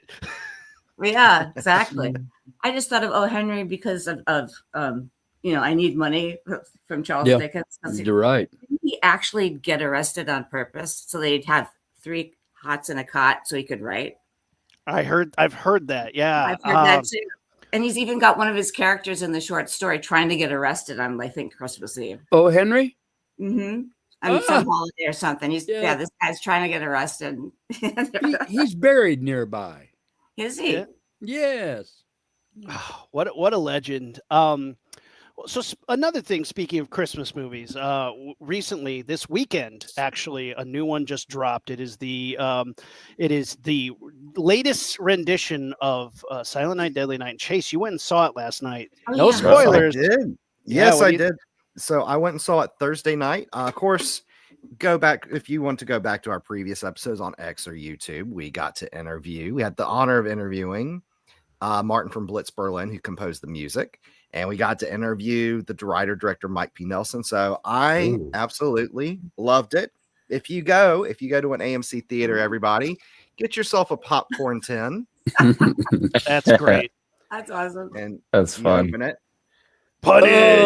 Yeah, exactly. I just thought of O. Henry because of I Need Money from Charles Dickens. You're right. Didn't he actually get arrested on purpose so they'd have 3 hots in a cot so he could write? I've heard that. Yeah, I've heard that too. And he's even got one of his characters in the short story trying to get arrested on, I think, Christmas Eve. Oh, Henry? Mm-hmm. I mean, some holiday or something. This guy's trying to get arrested. He's buried nearby. Is he? Yeah. Yes. Oh, what a legend. So another thing, speaking of Christmas movies, recently this weekend, actually, a new one just dropped. It is the latest rendition of Silent Night, Deadly Night. And Chase, you went and saw it last night. No spoilers. I did. Yes, I did. So I went and saw it Thursday night. Of course, go back if you want to go back to our previous episodes on X or YouTube. We got to interview. We had the honor of interviewing Martin from Blitz Berlin, who composed the music, and we got to interview the writer-director Mike P. Nelson. So I absolutely loved it. If you go to an AMC theater, everybody, get yourself a popcorn tin. That's great. That's awesome. And that's fun. Open it. Punish.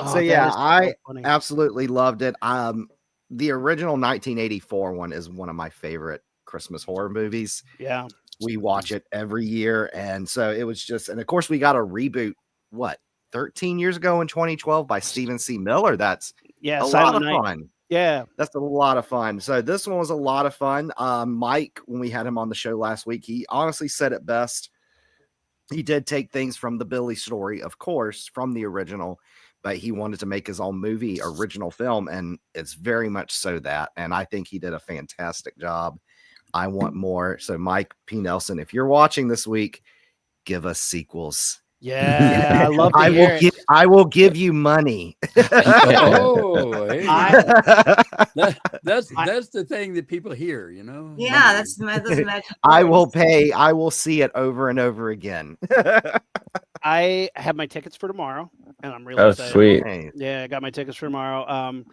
So yeah, I absolutely loved it. The original 1984 one is one of my favorite Christmas horror movies. Yeah, we watch it every year, and so it was just, and of course we got a reboot 13 years ago in 2012 by Stephen C. Miller. That's a lot of fun. Yeah. That's a lot of fun. So this one was a lot of fun. Mike, when we had him on the show last week, he honestly said it best. He did take things from the Billy story, of course, from the original, but he wanted to make his own movie, original film, and it's very much so that. And I think he did a fantastic job. I want more. So, Mike P. Nelson, if you're watching this week, give us sequels. Yeah. I love to hear it. I will give you money. Oh, hey, I- that's the thing that people hear, you know. Yeah, that's those magic I will words. pay. I will see it over and over again. I have my tickets for tomorrow, and I'm really Oh, excited. sweet. Hey, Yeah, I got my tickets for tomorrow.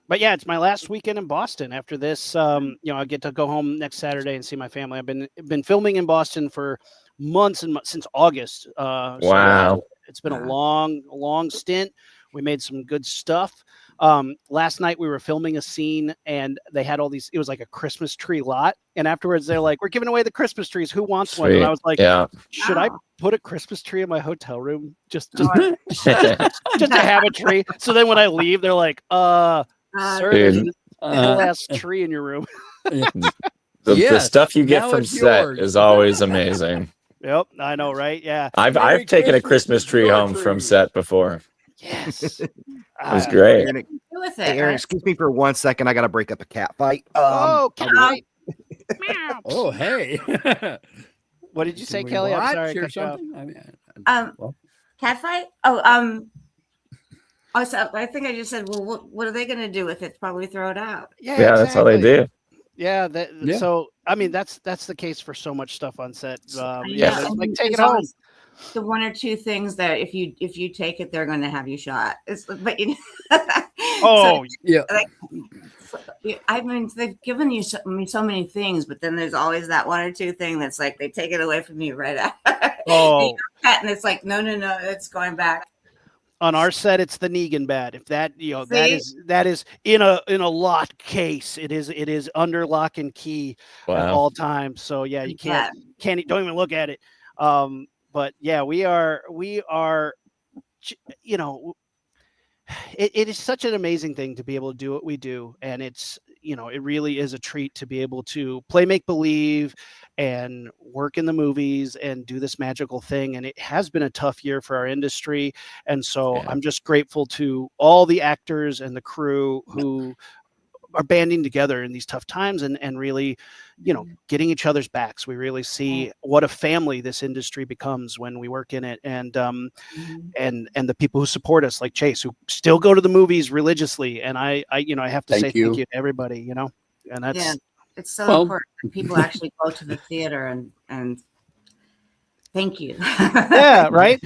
But yeah, it's my last weekend in Boston. After this, I get to go home next Saturday and see my family. I've been filming in Boston for months and since August. Wow. It's been a Wow. long stint. We made some good stuff. Last night we were filming a scene and they had all these, it was like a Christmas tree lot. And afterwards they're like, we're giving away the Christmas trees. Who wants one? And I Sweet. was like, Yeah. should I Wow. put a Christmas tree in my hotel room? Just Oh, to have a tree. So then when I leave, they're like, sir, there's Dude. this whole ass tree in your room. The Yes, stuff you get now from it's set yours. is always amazing. Yep, I know, right? Yeah. I've Merry taken a Christmas, Christmas tree your home from tree. set before. Yes. It was Ah, great. Aaron, do with hey, it. Aaron, Right? excuse me for 1 second. I got to break up a cat fight. Oh, I'll cat be right- fight. Meow. Oh, hey. What did you say, Can we Kelly? I'm watch sorry. I or cut you off. something? I mean, Um, cat fight? So I think I just said, well, what are they going to do with it? Probably throw it out. Yeah, that's how they exactly. do. Yeah, Yeah. So I mean, that's the case for so much stuff on set. I Yeah, know, they're and like take it there's home. always the one or two things that if you take it, they're going to have you shot. But you know, Oh, yeah. I mean, they've given you so many things, but then there's always that one or two thing that's like they take it away from you right after. oh. And it's like no, it's going back. On our set, it's the Negan bat. If that See? that is in a lock case. It is under lock and key at Wow. all times. So yeah, you Yeah. don't even look at it. But yeah, we are it is such an amazing thing to be able to do what we do, and it's it really is a treat to be able to play make believe and work in the movies and do this magical thing. And it has been a tough year for our industry, and so Yeah. I'm just grateful to all the actors and the crew who are banding together in these tough times and really getting each other's backs. We really see what a family this industry becomes when we work in it, and the people who support us, like Chase, who still go to the movies religiously. And I have to say Thank you. thank you to everybody, and that's Yeah, it's so Well- important. People actually go to the theater and thank you. yeah, right.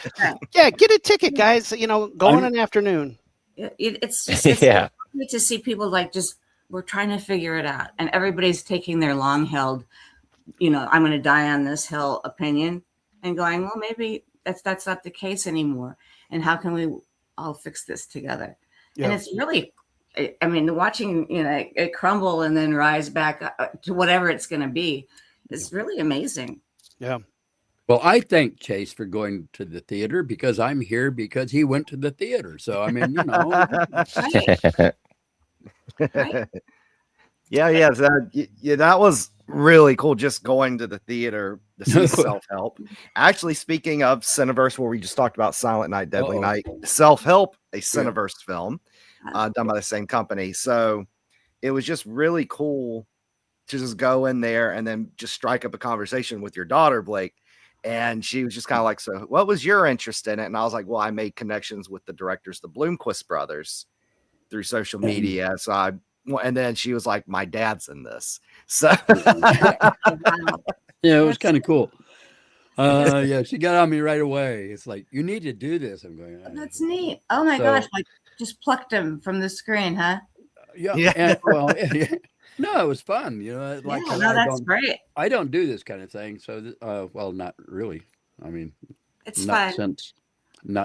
Yeah, get a ticket, guys. Go on an afternoon. It's just Yeah. funny to see people like just we're trying to figure it out, and everybody's taking their long held, I'm going to die on this hill opinion, and going, well, maybe that's not the case anymore, and how can we all fix this together? Yeah. And it's really, I mean, watching it crumble and then rise back to whatever it's going to be is really amazing. Yeah. Well, I thank Chase for going to the theater because I'm here because he went to the theater. So, I mean, Right. Right. Yeah. That was really cool. Just going to the theater to see Self Help. Actually, speaking of Cineverse, where we just talked about Silent Night, Deadly Uh-oh. Night, Self Help, a Cineverse film done by the same company. So it was just really cool to just go in there and then just strike up a conversation with your daughter, Blake. And she was just kind of like, so what was your interest in it? And I was like, well, I made connections with the directors, the Bloomquist brothers, through social media. So and then she was like, my dad's in this. So Wow. yeah, it was kind of cool. Yeah, she got on me right away. It's like, you need to do this. I'm going, That's neat. Oh my So- gosh, like just plucked him from the screen, huh? yeah. Yeah. And, well, yeah. No, it was fun. Like Yeah, I no, that's don't- great. I don't do this kind of thing. So, well, not really. I mean, It's not fun.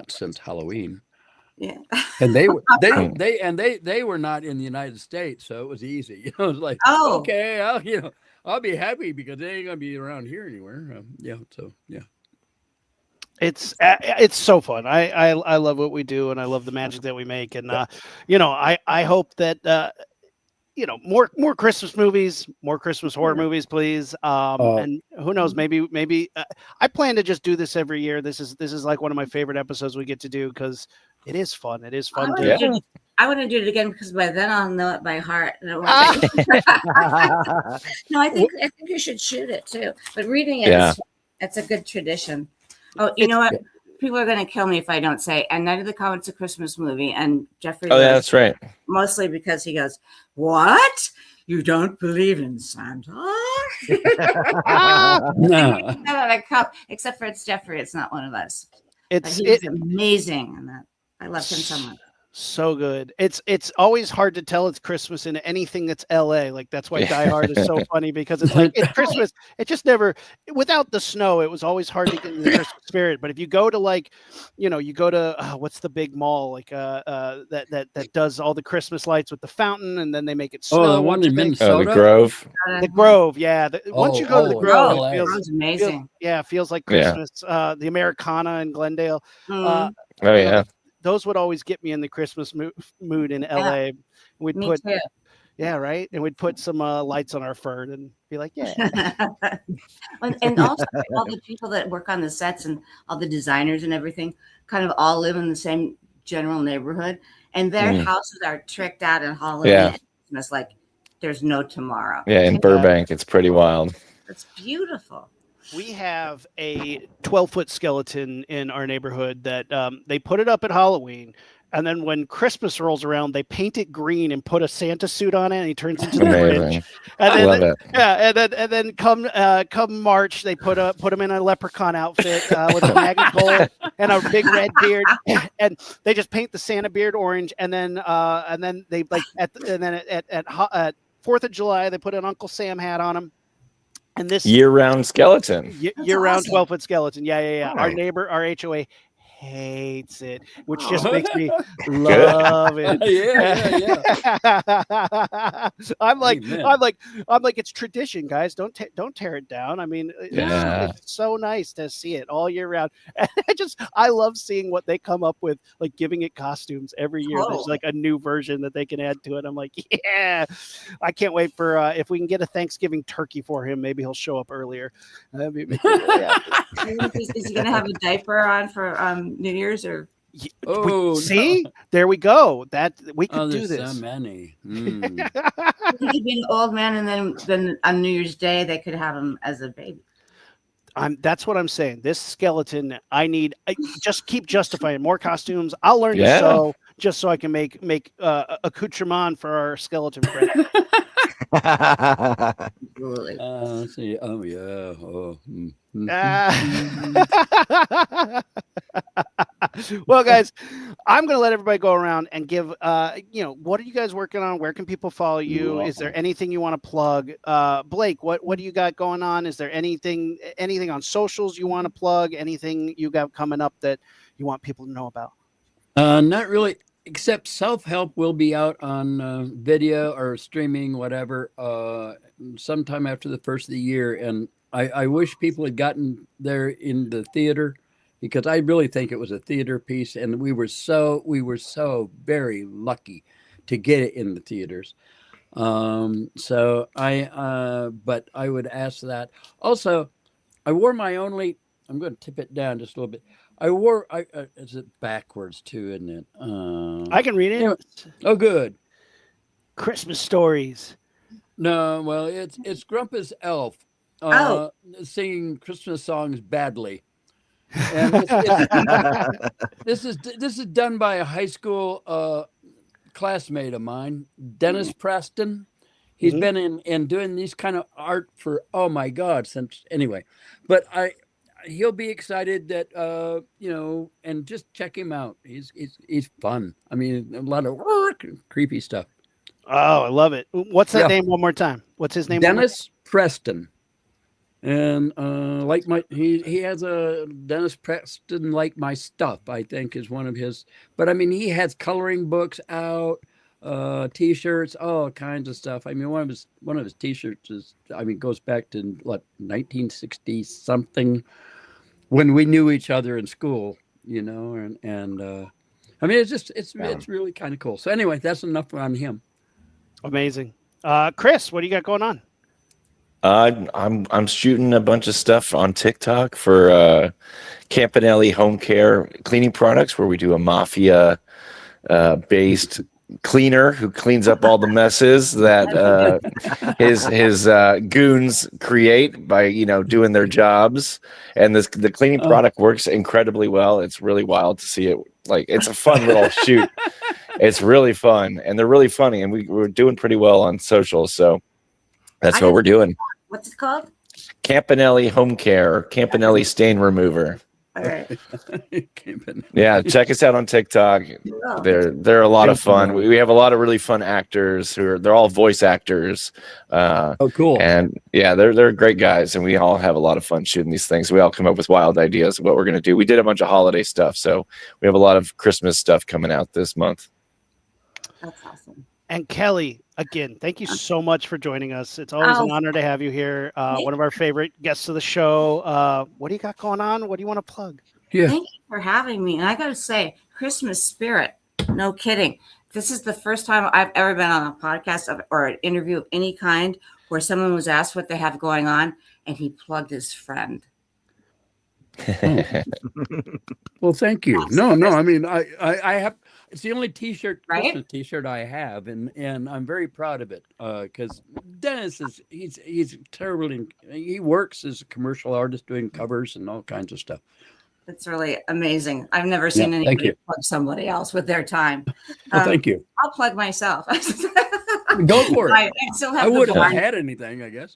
since Halloween. Yeah. And they were they were not in the United States, so it was easy. It was like, Oh. okay, I'll be happy because they ain't gonna be around here anywhere. So yeah. It's so fun. I love what we do, and I love the magic that we make. And I hope that more Christmas movies, more Christmas horror movies, please. And who knows, maybe I plan to just do this every year. This is like one of my favorite episodes we get to do because it is fun. It is fun. I want to do it again because by then I'll know it by heart. No, I think you should shoot it too. But reading it, it's a good tradition. Oh, you know what? People are going to kill me if I don't say. And Night of the Comet's a Christmas movie, and Jeffrey. Oh, yeah, that's right. Mostly because he goes, "What? You don't believe in Santa?" No. Except for it's Jeffrey. It's not one of us. It's amazing, and that I love him so much. So good. It's always hard to tell it's Christmas in anything that's LA. Like that's why Die Hard is so funny because it's like it's Christmas. It just never without the snow, it was always hard to get in the Christmas spirit. But if you go to you go to what's the big mall that does all the Christmas lights with the fountain and then they make it snow. Oh, the one in Minnesota. Oh, the Grove. The Grove, yeah. Once you go to the Grove, LA. it Sounds amazing. feels like Christmas. The Americana in Glendale. Oh yeah. Those would always get me in the Christmas mood in LA. We'd Me too. yeah, right. And we'd put some lights on our fern and be like, yeah. and also all the people that work on the sets and all the designers and everything kind of all live in the same general neighborhood. And their houses are tricked out in Halloween and Christmas like there's no tomorrow. Yeah, in Burbank, it's pretty wild. It's beautiful. We have a 12-foot skeleton in our neighborhood that they put it up at Halloween. And then when Christmas rolls around, they paint it green and put a Santa suit on it, and he turns into the Grinch. And then, and then come March, they put him in a leprechaun outfit with a bag of gold and a big red beard, and they just paint the Santa beard orange. And then they at 4th of July, they put an Uncle Sam hat on him. And this year-round skeleton. Year-round awesome. 12-foot skeleton. Yeah. Right. Our neighbor, our HOA hates it, which just makes me love it. Yeah. I'm like, Amen. it's tradition, guys. Don't tear it down. I mean, it's so nice to see it all year round. I love seeing what they come up with, like giving it costumes every year. There's like a new version that they can add to it. I'm like, yeah, I can't wait for if we can get a Thanksgiving turkey for him. Maybe he'll show up earlier. Is he going to have a diaper on for New Year's or? See, there we go. That we could do there's this. so many. He could be an old man, and then on New Year's Day they could have him as a baby. That's what I'm saying. This skeleton, I just keep justifying more costumes. I'll learn to sew just so I can make accoutrement for our skeleton friend. Absolutely. Let's see. Oh yeah. Well, guys, I'm going to let everybody go around and give, what are you guys working on? Where can people follow you? Is there anything you want to plug? Blake, what do you got going on? Is there anything on socials you want to plug? Anything you got coming up that you want people to know about? Not really, except Self-Help will be out on video or streaming, whatever, sometime after the first of the year. And I wish people had gotten there in the theater, because I really think it was a theater piece, and we were so very lucky to get it in the theaters. But I would ask that. Also, I wore my only. I'm going to tip it down just a little bit. Is it backwards too, isn't it? I can read it. Anyway. Oh, good. Christmas stories. No, well, it's Grumpus Elf singing Christmas songs badly. And this is done by a high school classmate of mine, Dennis Preston. He's been in doing these kind of art for, oh my God, since anyway. But he'll be excited that and just check him out. He's fun. I mean, a lot of creepy stuff. Oh, I love it. What's that name one more time? What's his name? Dennis Preston. And he has a Dennis Preston Like My Stuff, I think, is one of his. But I mean, he has coloring books out, T-shirts, all kinds of stuff. I mean, one of his T-shirts goes back to 1960 something, when we knew each other in school, and I mean, it's really kind of cool. So anyway, that's enough on him. Amazing. Chris, what do you got going on? I'm shooting a bunch of stuff on TikTok for Campanelli Home Care cleaning products, where we do a mafia based cleaner who cleans up all the messes that his goons create by doing their jobs. And the cleaning product works incredibly well. It's really wild to see it. Like, it's a fun little shoot. It's really fun, and they're really funny, and we're doing pretty well on social, so that's what we're doing. What's it called? Campanelli Home Care, Campanelli Stain Remover. All right. Yeah, check us out on TikTok. Oh. They're a lot of fun. We have a lot of really fun actors they're all voice actors. Oh, cool. And yeah, they're great guys, and we all have a lot of fun shooting these things. We all come up with wild ideas of what we're going to do. We did a bunch of holiday stuff, so we have a lot of Christmas stuff coming out this month. That's awesome. And Kelly, again, thank you so much for joining us. It's always an honor to have you here. One of our favorite guests of the show. What do you got going on? What do you want to plug? Yeah. Thank you for having me. And I got to say, Christmas spirit, no kidding. This is the first time I've ever been on a podcast or an interview of any kind where someone was asked what they have going on and he plugged his friend. Well, thank you. No, I mean, I have. It's the only T-shirt, Right? Christmas T-shirt I have, and I'm very proud of it. Because Dennis he's terribly. He works as a commercial artist doing covers and all kinds of stuff. It's really amazing. I've never seen thank anybody you. plug somebody else with their time. Well, thank you. I'll plug myself. Go for it. I still have I the wouldn't have barn. had anything, I guess.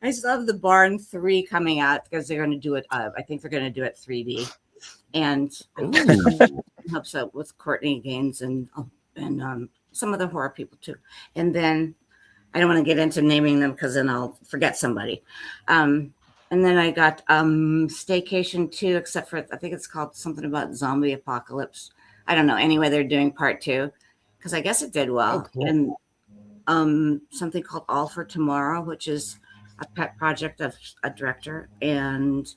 I still have the Barn 3 coming out because they're going to do it. I think they're going to do it 3D, and helps out with Courtney Gaines and some of the horror people too. And then I don't want to get into naming them because then I'll forget somebody. And then I got Staycation 2, except for I think it's called something about zombie apocalypse. I don't know. Anyway, they're doing part 2 because I guess it did well. Oh, cool. And something called All for Tomorrow, which is a pet project of a director. And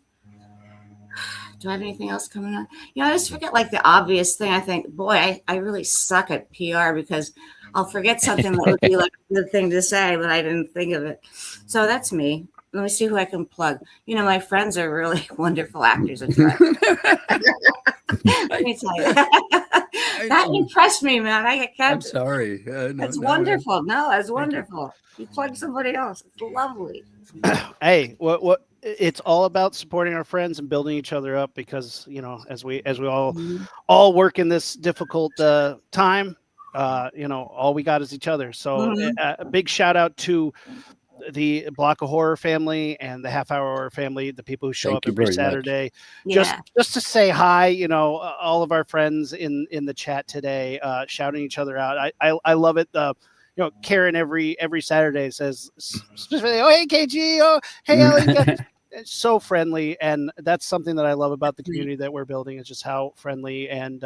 do I have anything else coming on? I just forget like the obvious thing. I think, boy, I really suck at PR because I'll forget something that would be like a good thing to say, but I didn't think of it. So that's me. Let me see who I can plug. My friends are really wonderful actors and directors. Let me tell you. That impressed me, man. I can't. I'm sorry. It's wonderful. No, it's wonderful. You plug somebody else. It's lovely. Hey, what it's all about supporting our friends and building each other up because as we all work in this difficult time, all we got is each other. So a big shout out to the Block of Horror family and the Half Hour Horror family, the people who show up every Saturday, just to say hi. All of our friends in the chat today, shouting each other out. I love it. Karen every Saturday says specifically, "Oh, hey KG, oh hey Ellie." It's so friendly, and that's something that I love about the community that we're building is just how friendly and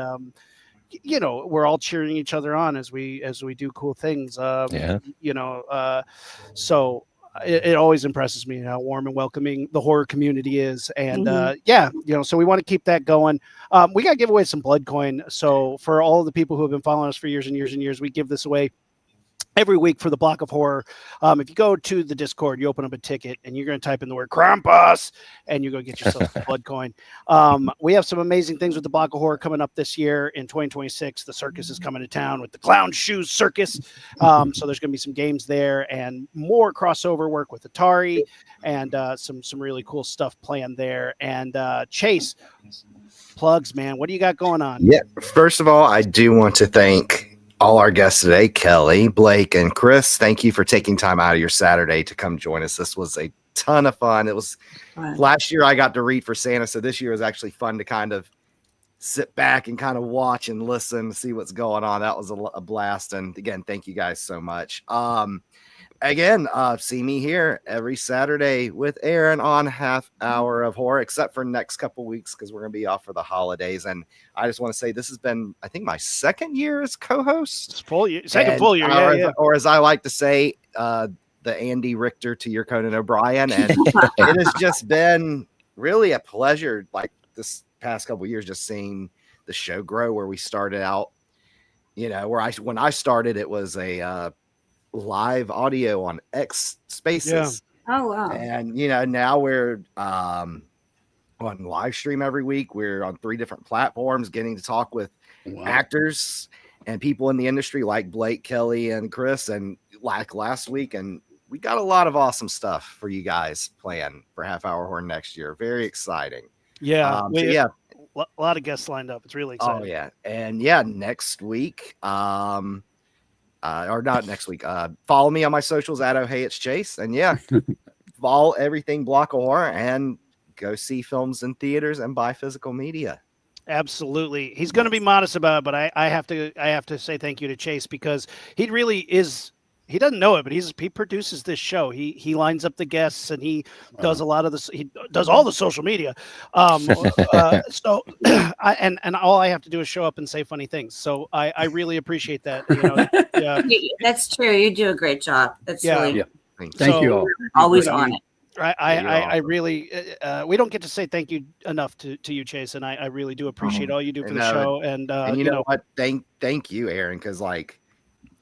we're all cheering each other on as we do cool things. So it always impresses me how warm and welcoming the horror community is. And so we want to keep that going. We got to give away some blood coin. So for all of the people who have been following us for years and years and years, we give this away every week for the Block of Horror. If you go to the Discord, you open up a ticket and you're going to type in the word Krampus and you go get yourself a blood coin. We have some amazing things with the Block of Horror coming up this year in 2026. The circus is coming to town with the Clown Shoes Circus. So there's going to be some games there and more crossover work with Atari and some really cool stuff planned there. And Chase, plugs, man. What do you got going on? Yeah. First of all, I do want to thank all our guests today, Kelly, Blake, and Chris. Thank you for taking time out of your Saturday to come join us. This was a ton of fun. It was last year I got to read for Santa, so this year was actually fun to kind of sit back and kind of watch and listen, see what's going on. That was a blast. And again, thank you guys so much. See me here every Saturday with Aaron on Half Hour of Horror, except for next couple weeks because we're going to be off for the holidays. And I just want to say this has been, I think, my second year as co-host. Full year, second full year, or as I like to say, the Andy Richter to your Conan O'Brien. And it has just been really a pleasure, like this past couple of years, just seeing the show grow. Where we started out, when I started, it was a live audio on X Spaces. Oh wow. And now we're on live stream every week. We're on 3 different platforms, getting to talk with actors and people in the industry like Blake, Kelly, and Chris, and like last week. And we got a lot of awesome stuff for you guys planned for Half Hour Horn next year. Very exciting. Yeah, So yeah, a lot of guests lined up. It's really exciting. oh yeah, and next week, or not next week. Follow me on my socials at Oh Hey It's Chase, and follow everything Block of Horror, and go see films in theaters and buy physical media. Absolutely. He's going to be modest about it, but I have to say thank you to Chase, because he really is. He doesn't know it, but he produces this show. He lines up the guests, and he does a lot of this. He does all the social media. So and all I have to do is show up and say funny things. So I really appreciate that. That's true. You do a great job. That's really Thank you all. always on it. I really we don't get to say thank you enough to you, Chase, and I really do appreciate all you do for the show. And you know what? Thank you, Aaron, because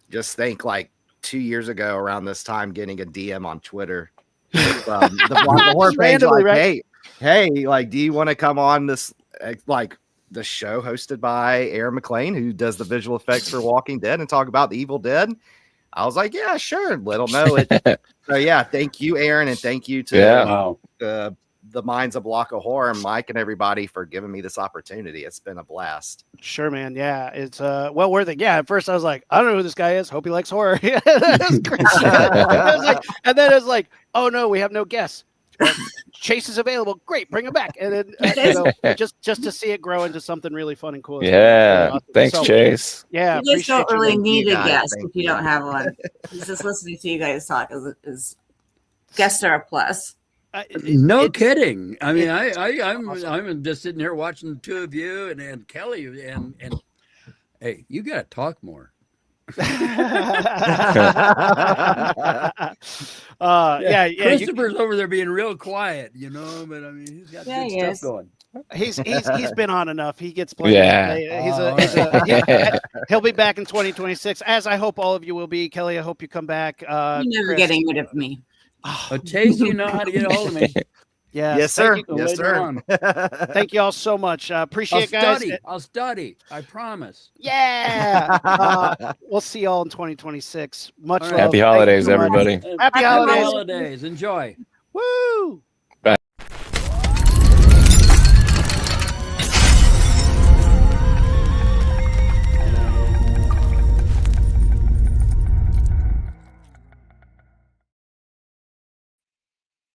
just think 2 years ago around this time, getting a DM on Twitter from the Block of Horror page, hey, do you want to come on this the show hosted by Aaron McLean, who does the visual effects for Walking Dead, and talk about the Evil Dead? I was like, yeah, sure. Little know it. So thank you, Aaron, and thank you to the minds of Block of Horror, Mike, and everybody for giving me this opportunity. It's been a blast. Sure, man. Yeah, it's well worth it. Yeah, at first I was like, I don't know who this guy is. Hope he likes horror. And then it was like, oh no, we have no guests. Chase is available. Great, bring him back. And then just to see it grow into something really fun and cool. Yeah, awesome. thanks, Chase. You Yeah, just don't really need a guest Thank if you don't have one. Just listening to you guys talk is guests are a plus. No kidding. I mean, I'm just sitting here watching the two of you and Kelly and hey, you got to talk more. Christopher's over there being real quiet, but I mean, he's got good stuff going. He's been on enough. He gets plenty. He'll be back in 2026, as I hope all of you will be. Kelly, I hope you come back. You're never getting rid of me. Chase, you know how to get a hold of me. Yeah. Yes, sir. You. Yes, sir. Thank you all so much. Appreciate it, guys. I'll study. I promise. Yeah. We'll see y'all in 2026. Much love. Happy holidays, everybody. Happy holidays. Enjoy. Woo.